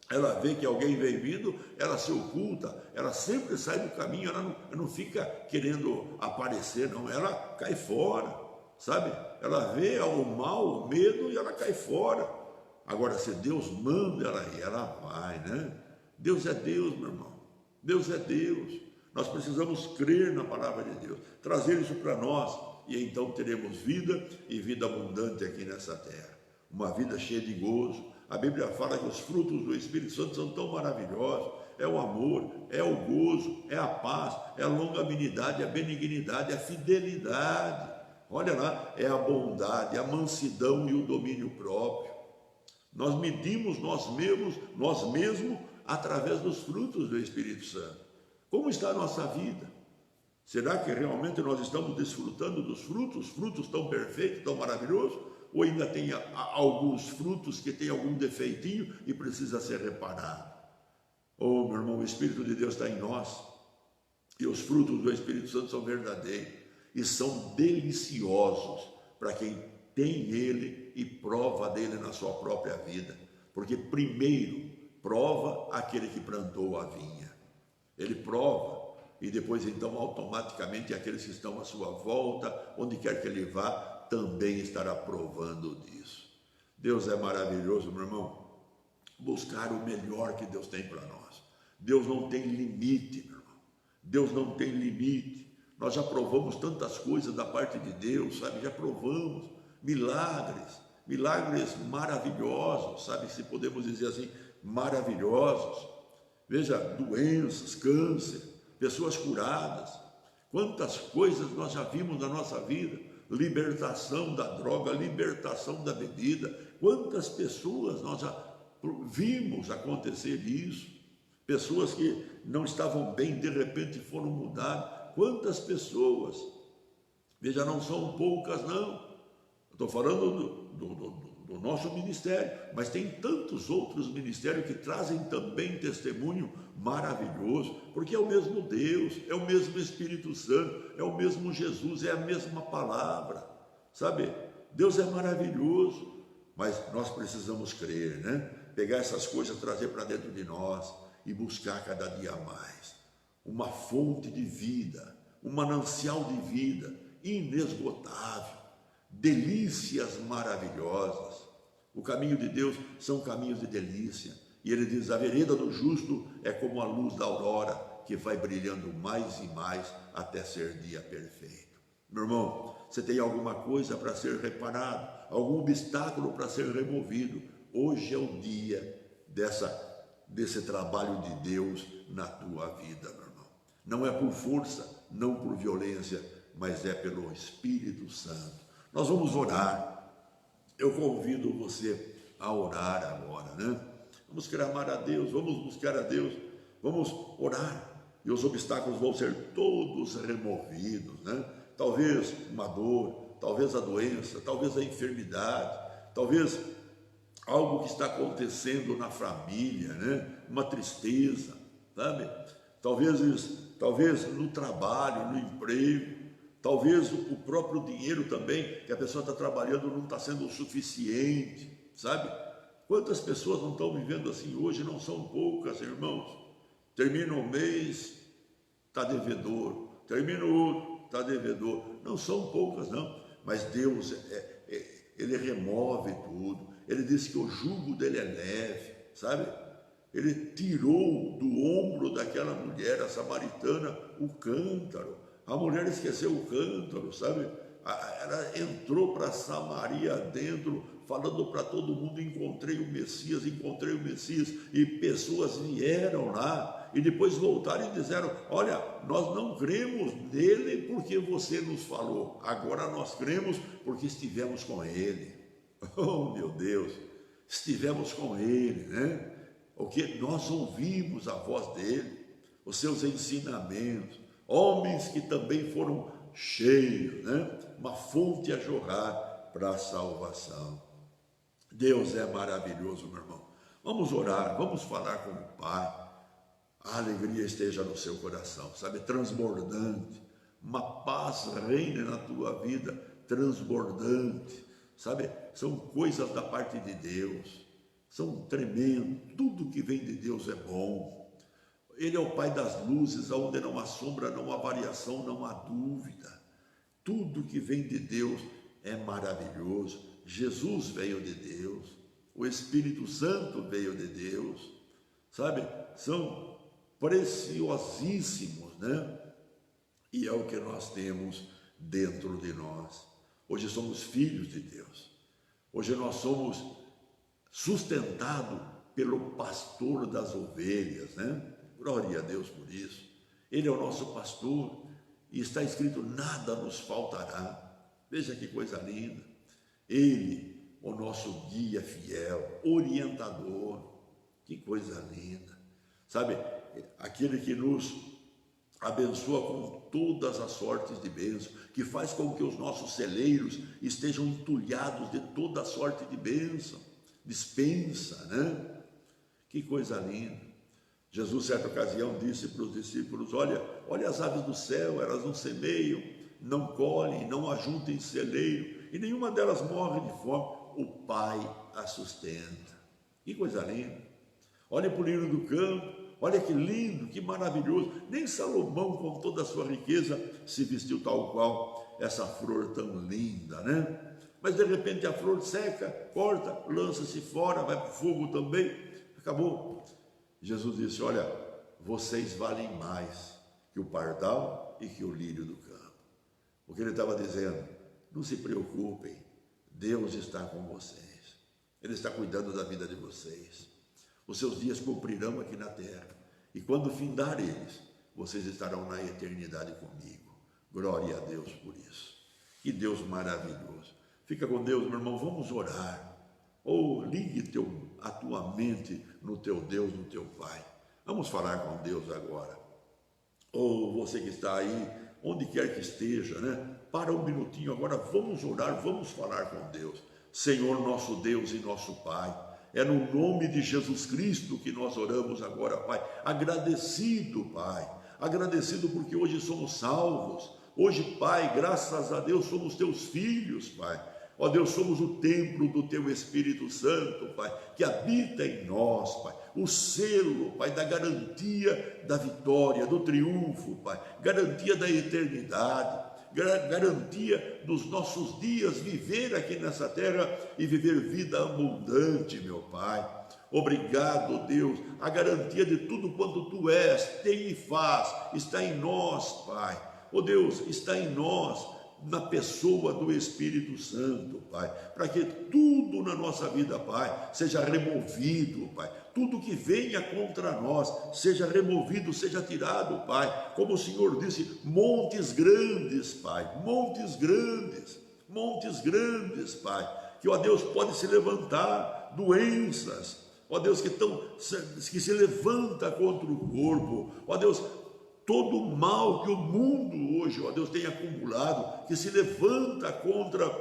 Ela vê que alguém vem vindo, ela se oculta, ela sempre sai do caminho, ela não fica querendo aparecer, não, ela cai fora, sabe? Ela vê o mal, o medo e ela cai fora. Agora, se Deus manda ela ir, ela vai, né? Deus é Deus, meu irmão, Deus é Deus. Nós precisamos crer na palavra de Deus, trazer isso para nós, e então teremos vida e vida abundante aqui nessa terra, uma vida cheia de gozo. A Bíblia fala que os frutos do Espírito Santo são tão maravilhosos, é o amor, é o gozo, é a paz, é a longanimidade, é a benignidade, é a fidelidade, olha lá, é a bondade, a mansidão e o domínio próprio. Nós medimos nós mesmos através dos frutos do Espírito Santo. Como está a nossa vida? Será que realmente nós estamos desfrutando dos frutos? Frutos tão perfeitos, tão maravilhosos? Ou ainda tem alguns frutos que tem algum defeitinho e precisa ser reparado? Oh, meu irmão, o Espírito de Deus está em nós. E os frutos do Espírito Santo são verdadeiros e são deliciosos para quem tem ele e prova dele na sua própria vida. Porque primeiro prova aquele que plantou a vinha. Ele prova. E depois, então, automaticamente, aqueles que estão à sua volta, onde quer que ele vá, também estará provando disso. Deus é maravilhoso, meu irmão. Buscar o melhor que Deus tem para nós. Deus não tem limite, meu irmão. Deus não tem limite. Nós já provamos tantas coisas da parte de Deus, sabe? Já provamos milagres maravilhosos, sabe? Se podemos dizer assim, maravilhosos. Veja, doenças, câncer, pessoas curadas, quantas coisas nós já vimos na nossa vida, libertação da droga, libertação da bebida, quantas pessoas nós já vimos acontecer isso, pessoas que não estavam bem, de repente foram mudadas, quantas pessoas, veja, não são poucas não, estou falando do nosso ministério, mas tem tantos outros ministérios que trazem também testemunho maravilhoso, porque é o mesmo Deus, é o mesmo Espírito Santo, é o mesmo Jesus, é a mesma palavra, sabe? Deus é maravilhoso, mas nós precisamos crer, né? Pegar essas coisas, trazer para dentro de nós e buscar cada dia mais uma fonte de vida, um manancial de vida inesgotável, delícias maravilhosas. O caminho de Deus são caminhos de delícia. E ele diz, a vereda do justo é como a luz da aurora, que vai brilhando mais e mais até ser dia perfeito. Meu irmão, você tem alguma coisa para ser reparado, algum obstáculo para ser removido? Hoje é o dia desse trabalho de Deus na tua vida, meu irmão. Não é por força, não por violência, mas é pelo Espírito Santo. Nós vamos orar. Eu convido você a orar agora, né? Vamos clamar a Deus, vamos buscar a Deus, vamos orar. E os obstáculos vão ser todos removidos, né? Talvez uma dor, talvez a doença, talvez a enfermidade, talvez algo que está acontecendo na família, né? Uma tristeza, sabe? Talvez no trabalho, no emprego, talvez o próprio dinheiro também, que a pessoa está trabalhando não está sendo o suficiente, sabe? Quantas pessoas não estão vivendo assim hoje? Não são poucas, irmãos. Termina um mês, está devedor, termina o outro, está devedor. Não são poucas não, mas Deus, Ele remove tudo. Ele disse que o jugo dele é leve, sabe? Ele tirou do ombro daquela mulher, a samaritana, o cântaro. A mulher esqueceu o cântaro, sabe? Ela entrou para Samaria dentro, falando para todo mundo, encontrei o Messias, e pessoas vieram lá, e depois voltaram e disseram, olha, nós não cremos nele porque você nos falou, agora nós cremos porque estivemos com ele. Oh, meu Deus, estivemos com ele, né? Porque nós ouvimos a voz dele, os seus ensinamentos, homens que também foram cheios, né? Uma fonte a jorrar para a salvação. Deus é maravilhoso, meu irmão. Vamos orar, vamos falar com o Pai. A alegria esteja no seu coração, sabe, transbordante. Uma paz reine na tua vida, transbordante, sabe? São coisas da parte de Deus, são tremendos, tudo que vem de Deus é bom. Ele é o Pai das luzes, onde não há sombra, não há variação, não há dúvida. Tudo que vem de Deus é maravilhoso. Jesus veio de Deus, o Espírito Santo veio de Deus, sabe? São preciosíssimos, né? E é o que nós temos dentro de nós. Hoje somos filhos de Deus. Hoje nós somos sustentados pelo pastor das ovelhas, né? Glória a Deus por isso. Ele é o nosso pastor e está escrito: nada nos faltará. Veja que coisa linda. Ele, o nosso guia fiel, orientador. Que coisa linda. Sabe, aquele que nos abençoa com todas as sortes de bênção, que faz com que os nossos celeiros estejam entulhados de toda a sorte de bênção, dispensa, né? Que coisa linda. Jesus, certa ocasião, disse para os discípulos: olha as aves do céu, elas não semeiam, não colhem, não ajuntam em celeiro, e nenhuma delas morre de fome, o Pai a sustenta. Que coisa linda. Olha para o lírio do campo, olha que lindo, que maravilhoso. Nem Salomão, com toda a sua riqueza, se vestiu tal qual essa flor tão linda, né? Mas de repente a flor seca, corta, lança-se fora, vai para o fogo também, acabou. Jesus disse: olha, vocês valem mais que o pardal e que o lírio do campo. O que ele estava dizendo: não se preocupem, Deus está com vocês, Ele está cuidando da vida de vocês. Os seus dias cumprirão aqui na terra, e quando findar eles, vocês estarão na eternidade comigo. Glória a Deus por isso. Que Deus maravilhoso. Fica com Deus, meu irmão, vamos orar. Ou ligue a tua mente no teu Deus, no teu Pai. Vamos falar com Deus agora. Ou você que está aí, onde quer que esteja, né? Para um minutinho agora, vamos orar, vamos falar com Deus. Senhor, nosso Deus e nosso Pai, é no nome de Jesus Cristo que nós oramos agora, Pai. Agradecido, Pai, agradecido porque hoje somos salvos. Hoje, Pai, graças a Deus, somos teus filhos, Pai. Ó Deus, somos o templo do Teu Espírito Santo, Pai, que habita em nós, Pai. O selo, Pai, da garantia da vitória, do triunfo, Pai. Garantia da eternidade, garantia dos nossos dias, viver aqui nessa terra e viver vida abundante, meu Pai. Obrigado, Deus, a garantia de tudo quanto Tu és, tem e faz, está em nós, Pai. Ó Deus, está em nós, na pessoa do Espírito Santo, Pai, para que tudo na nossa vida, Pai, seja removido, Pai, tudo que venha contra nós, seja removido, seja tirado, Pai, como o Senhor disse, montes grandes, Pai, montes grandes, Pai, que, ó Deus, pode se levantar doenças, ó Deus, que se levanta contra o corpo, ó Deus, todo o mal que o mundo hoje, ó Deus, tem acumulado, que se levanta contra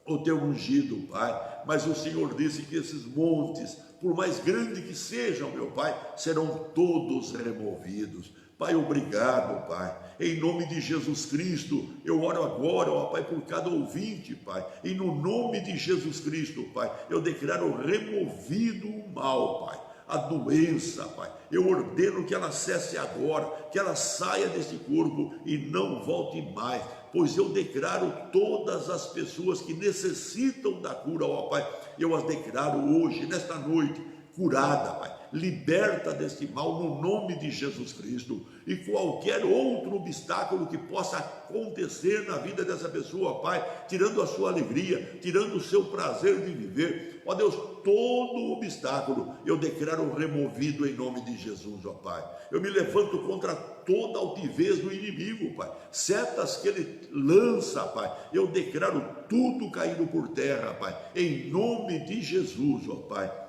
o Teu ungido, Pai. Mas o Senhor disse que esses montes, por mais grandes que sejam, meu Pai, serão todos removidos. Pai, obrigado, Pai. Em nome de Jesus Cristo, eu oro agora, ó Pai, por cada ouvinte, Pai. E no nome de Jesus Cristo, Pai, eu declaro removido o mal, Pai. A doença, Pai, eu ordeno que ela cesse agora, que ela saia desse corpo e não volte mais, pois eu declaro todas as pessoas que necessitam da cura, ó Pai, eu as declaro hoje, nesta noite, curada, Pai, liberta deste mal no nome de Jesus Cristo, e qualquer outro obstáculo que possa acontecer na vida dessa pessoa, Pai, tirando a sua alegria, tirando o seu prazer de viver, ó Deus, todo obstáculo eu declaro removido em nome de Jesus, ó Pai. Eu me levanto contra toda altivez do inimigo, Pai, setas que ele lança, Pai, eu declaro tudo caindo por terra, Pai, em nome de Jesus, ó Pai.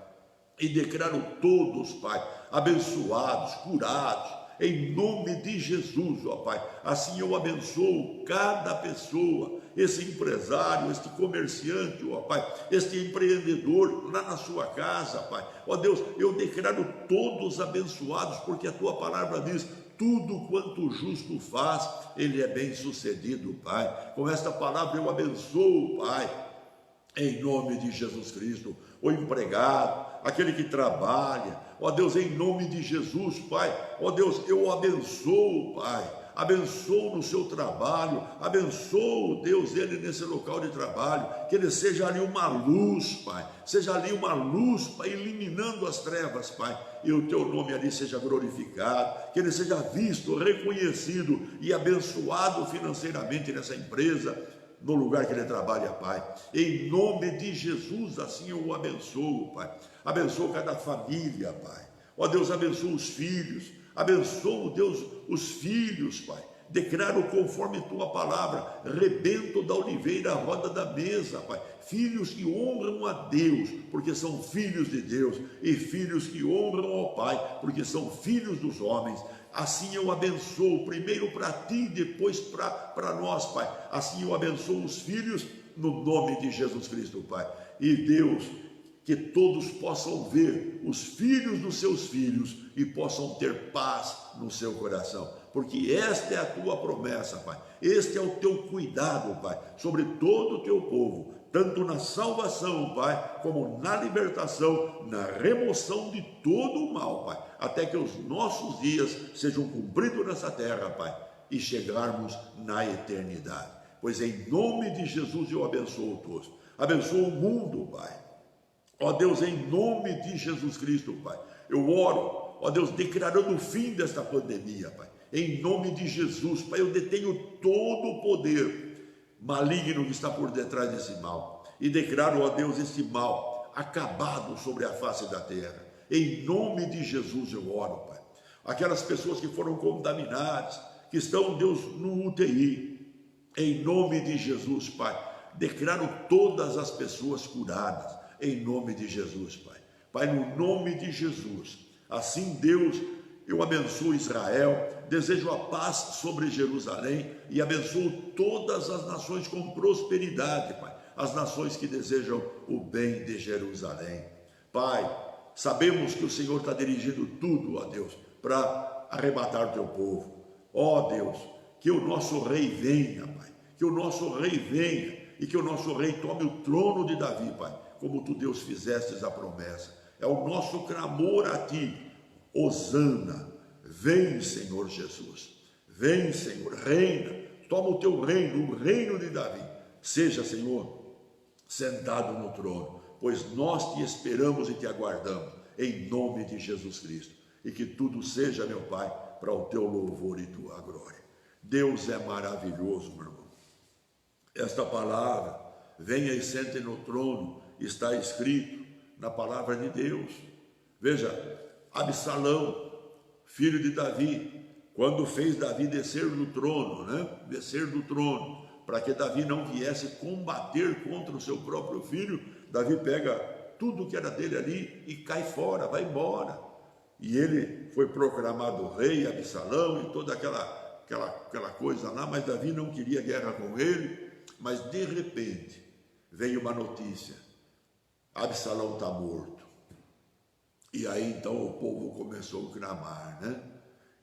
E declaro todos, Pai, abençoados, curados, em nome de Jesus, ó Pai. Assim eu abençoo cada pessoa, esse empresário, este comerciante, ó Pai, este empreendedor lá na sua casa, Pai. Ó Deus, eu declaro todos abençoados, porque a Tua palavra diz: tudo quanto o justo faz, ele é bem sucedido, Pai. Com esta palavra eu abençoo, Pai, em nome de Jesus Cristo, o empregado, aquele que trabalha, ó Deus, em nome de Jesus, Pai, ó Deus, eu o abençoo, Pai, abençoo no seu trabalho, abençoo, Deus, ele nesse local de trabalho, que ele seja ali uma luz, Pai, seja ali uma luz, Pai, eliminando as trevas, Pai, e o teu nome ali seja glorificado, que ele seja visto, reconhecido e abençoado financeiramente nessa empresa, no lugar que ele trabalha, Pai, em nome de Jesus, assim eu o abençoo, Pai, abençoo cada família, Pai, ó Deus, abençoa os filhos, abençoa, Deus, os filhos, Pai, declaro conforme tua palavra, rebento da oliveira, a roda da mesa, Pai, filhos que honram a Deus, porque são filhos de Deus, e filhos que honram ao Pai, porque são filhos dos homens. Assim eu abençoo, primeiro para ti, depois para nós, Pai. Assim eu abençoo os filhos, no nome de Jesus Cristo, Pai. E Deus, que todos possam ver os filhos dos seus filhos e possam ter paz no seu coração. Porque esta é a tua promessa, Pai. Este é o teu cuidado, Pai, sobre todo o teu povo. Tanto na salvação, Pai, como na libertação, na remoção de todo o mal, Pai, até que os nossos dias sejam cumpridos nessa terra, Pai, e chegarmos na eternidade. Pois em nome de Jesus eu abençoo todos, abençoo o mundo, Pai, ó Deus, em nome de Jesus Cristo, Pai, eu oro, ó Deus, declarando o fim desta pandemia, Pai, em nome de Jesus, Pai, eu detenho todo o poder maligno que está por detrás desse mal, e declaro, ó Deus, esse mal acabado sobre a face da terra, em nome de Jesus eu oro, Pai, aquelas pessoas que foram contaminadas, que estão, Deus, no UTI, em nome de Jesus, Pai, declaro todas as pessoas curadas, em nome de Jesus, Pai, Pai, no nome de Jesus, assim, Deus, eu abençoo Israel, desejo a paz sobre Jerusalém e abençoo todas as nações com prosperidade, Pai, as nações que desejam o bem de Jerusalém. Pai, sabemos que o Senhor está dirigindo tudo, ó Deus, para arrebatar o teu povo. Ó Deus, que o nosso rei venha, Pai, que o nosso rei venha e que o nosso rei tome o trono de Davi, Pai, como tu, Deus, fizestes a promessa. É o nosso clamor a ti. Hosana, vem, Senhor Jesus, vem, Senhor, reina, toma o teu reino, o reino de Davi, seja, Senhor, sentado no trono, pois nós te esperamos e te aguardamos, em nome de Jesus Cristo, e que tudo seja, meu Pai, para o teu louvor e tua glória. Deus é maravilhoso, meu irmão. Esta palavra, venha e sente no trono, está escrito na palavra de Deus. Veja, Absalão, filho de Davi, quando fez Davi descer do trono, descer do trono, para que Davi não viesse combater contra o seu próprio filho, Davi pega tudo que era dele ali e cai fora, vai embora. E ele foi proclamado rei, Absalão, e toda aquela coisa lá, mas Davi não queria guerra com ele, mas de repente veio uma notícia, Absalão está morto. E aí então o povo começou a clamar,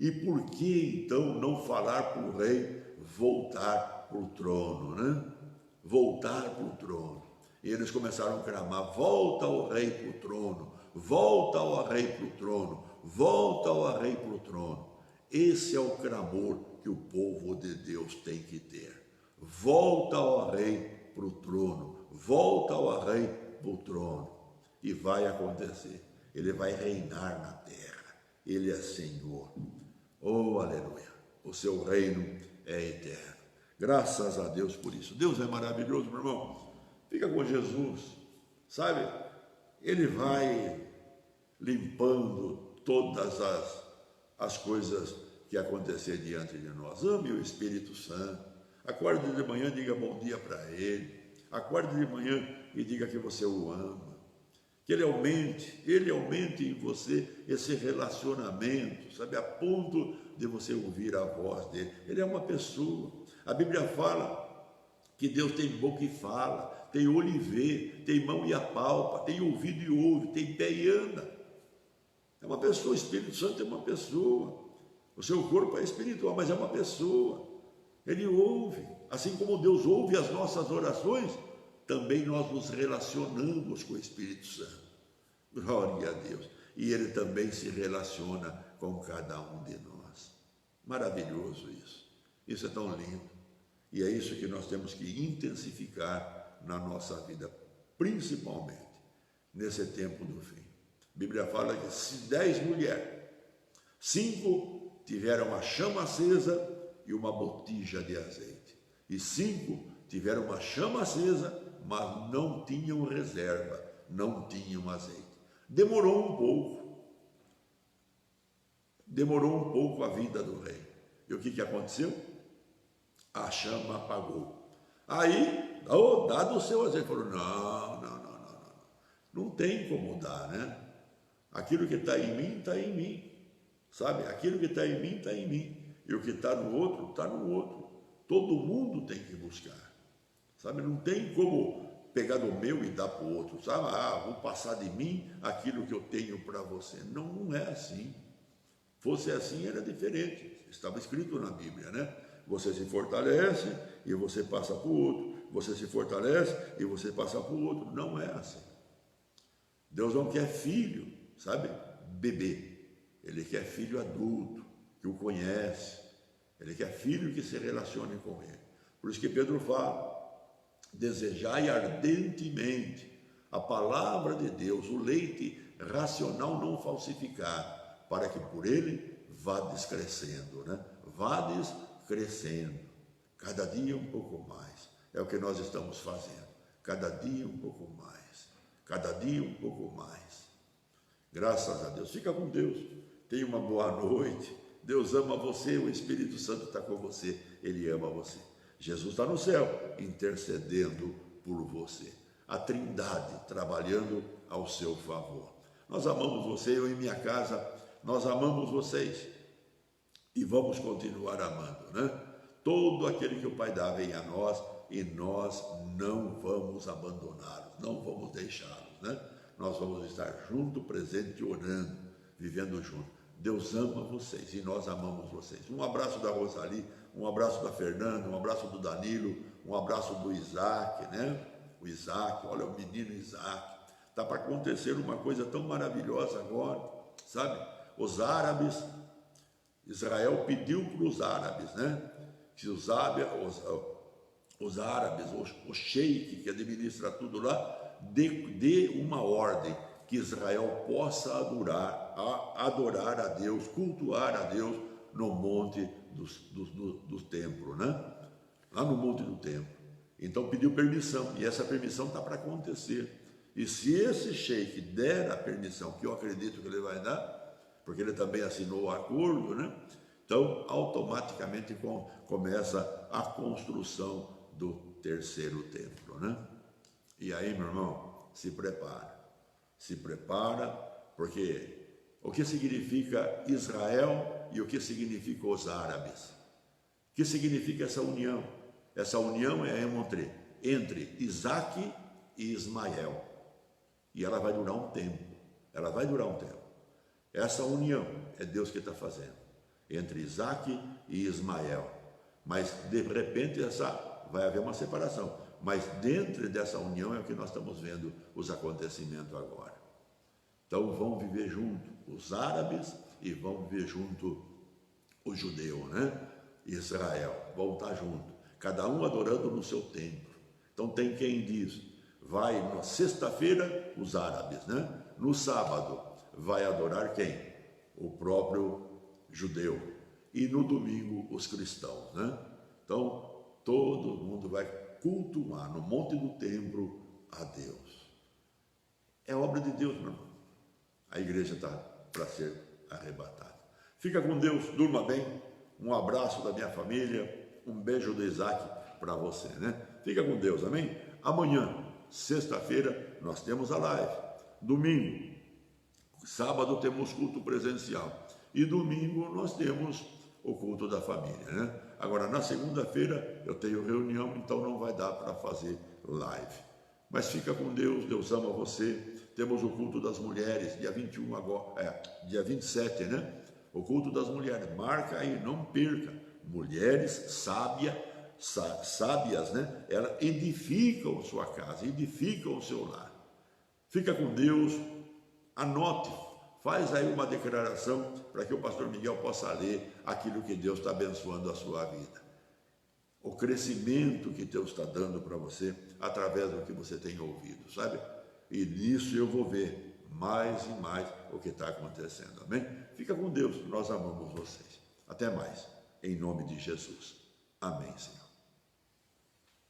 E por que então não falar para o rei voltar para o trono, Voltar para o trono. E eles começaram a clamar, volta ao rei para o trono, volta ao rei para o trono, volta ao rei para o trono. Esse é o clamor que o povo de Deus tem que ter. Volta ao rei para o trono, volta ao rei para o trono. E vai acontecer. Ele vai reinar na terra, ele é Senhor, oh aleluia, o seu reino é eterno, graças a Deus por isso. Deus é maravilhoso, meu irmão, fica com Jesus, sabe, ele vai limpando todas as coisas que acontecer diante de nós. Ame o Espírito Santo, acorde de manhã, diga bom dia para ele, acorde de manhã e diga que você o ama, que ele aumente em você esse relacionamento, sabe, a ponto de você ouvir a voz dele. Ele é uma pessoa. A Bíblia fala que Deus tem boca e fala, tem olho e vê, tem mão e apalpa, tem ouvido e ouve, tem pé e anda. É uma pessoa, o Espírito Santo é uma pessoa. O seu corpo é espiritual, mas é uma pessoa. Ele ouve. Assim como Deus ouve as nossas orações, também nós nos relacionamos com o Espírito Santo. Glória a Deus. E Ele também se relaciona com cada um de nós. Maravilhoso isso. Isso é tão lindo. E é isso que nós temos que intensificar na nossa vida, principalmente nesse tempo do fim. A Bíblia fala que se 10 mulheres, 5 tiveram a chama acesa e uma botija de azeite, e 5 tiveram uma chama acesa, mas não tinham reserva, não tinham azeite. Demorou um pouco a vida do rei. E o que aconteceu? A chama apagou. Aí, dado o seu azeite, falou, não tem como dar, né? Aquilo que está em mim, está em mim, sabe? Aquilo que está em mim, está em mim, e o que está no outro, está no outro. Todo mundo tem que buscar, sabe? Não tem como pegar do meu e dar para o outro, sabe? Vou passar de mim aquilo que eu tenho para você. Não é assim. Fosse assim, era diferente. Estava escrito na Bíblia, né? Você se fortalece e você passa para o outro. Você se fortalece e você passa para o outro. Não é assim. Deus não quer filho, sabe? Bebê. Ele quer filho adulto, que o conhece. Ele quer filho que se relacione com ele. Por isso que Pedro fala, desejai ardentemente a palavra de Deus, o leite racional não falsificado, para que por ele vades crescendo, né? Vades crescendo, cada dia um pouco mais. É o que nós estamos fazendo, cada dia um pouco mais, cada dia um pouco mais. Graças a Deus. Fica com Deus, tenha uma boa noite. Deus ama você, o Espírito Santo está com você, Ele ama você. Jesus está no céu, intercedendo por você. A Trindade trabalhando ao seu favor. Nós amamos você, eu e minha casa, nós amamos vocês. E vamos continuar amando, né? Todo aquele que o Pai dá vem a nós e nós não vamos abandoná-los, não vamos deixá-los, né? Nós vamos estar junto, presente, orando, vivendo junto. Deus ama vocês e nós amamos vocês. Um abraço da Rosali, um abraço da Fernanda, um abraço do Danilo, um abraço do Isaac, né? O Isaac, olha o menino Isaac. Está para acontecer uma coisa tão maravilhosa agora, sabe? Os árabes, Israel pediu para os árabes, né? Que os árabes, o sheik que administra tudo lá, dê uma ordem que Israel possa adorar a Deus, cultuar a Deus no monte do templo, né? Lá no monte do templo. Então pediu permissão, e essa permissão está para acontecer. E se esse sheik der a permissão, que eu acredito que ele vai dar, porque ele também assinou o acordo, né? Então, automaticamente começa a construção do terceiro templo, né? E aí, meu irmão, se prepara, porque o que significa Israel e o que significa os árabes? O que significa essa união? Essa união é entre Isaac e Ismael. E ela vai durar um tempo. Essa união é Deus que está fazendo entre Isaac e Ismael. Mas de repente vai haver uma separação. Mas dentro dessa união é o que nós estamos vendo os acontecimentos agora. Então vão viver junto os árabes e vão viver junto os judeus, né? Israel, vão estar junto, cada um adorando no seu templo. Então tem quem diz, vai na sexta-feira os árabes, né? No sábado vai adorar quem? O próprio judeu. E no domingo os cristãos, né? Então todo mundo vai cultuar no monte do templo a Deus. É obra de Deus, meu irmão. A igreja está para ser arrebatada. Fica com Deus, durma bem. Um abraço da minha família, um beijo do Isaac para você, né? Fica com Deus, amém? Amanhã, sexta-feira, nós temos a live. Domingo, sábado temos culto presencial. E domingo nós temos o culto da família, né? Agora, na segunda-feira eu tenho reunião, então não vai dar para fazer live. Mas fica com Deus, Deus ama você. Temos o culto das mulheres, dia 21 agora, dia 27, né? O culto das mulheres, marca aí, não perca. Mulheres sábias, né? Elas edificam sua casa, edificam o seu lar. Fica com Deus, anote, faz aí uma declaração para que o pastor Miguel possa ler aquilo que Deus está abençoando a sua vida. O crescimento que Deus está dando para você através do que você tem ouvido, sabe? E nisso eu vou ver mais e mais o que está acontecendo, amém? Fica com Deus, nós amamos vocês. Até mais, em nome de Jesus. Amém, Senhor.